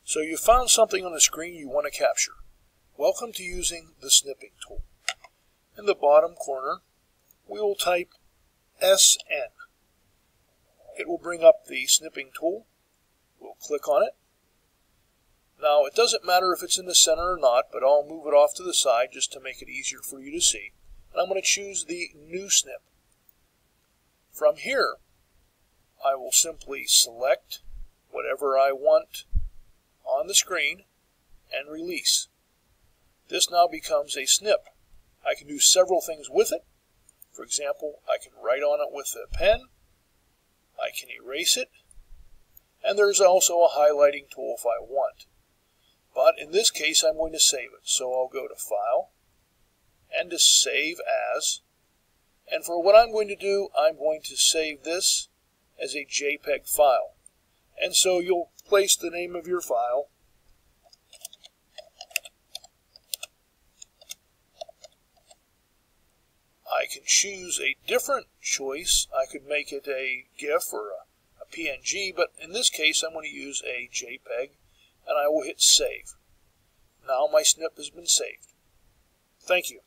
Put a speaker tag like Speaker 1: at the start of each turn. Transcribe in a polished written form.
Speaker 1: So you found something on the screen you want to capture. Welcome to using the snipping tool. In the bottom corner, we will type SN. It will bring up the snipping tool. We'll click on it. Now, it doesn't matter if it's in the center or not, but I'll move it off to the side just to make it easier for you to see. And I'm going to choose the new snip. From here, I will simply select whatever I want on the screen and release. This now becomes a snip. I can do several things with it. For example, I can write on it with a pen. I can erase it. And there's also a highlighting tool if I want. But in this case, I'm going to save it. So I'll go to File and to Save As. And for what I'm going to do, I'm going to save this as a JPEG file. And so you'll place the name of your file. I can choose a different choice. I could make it a GIF or a PNG, but in this case I'm going to use a JPEG, and I will hit Save. Now my snip has been saved. Thank you.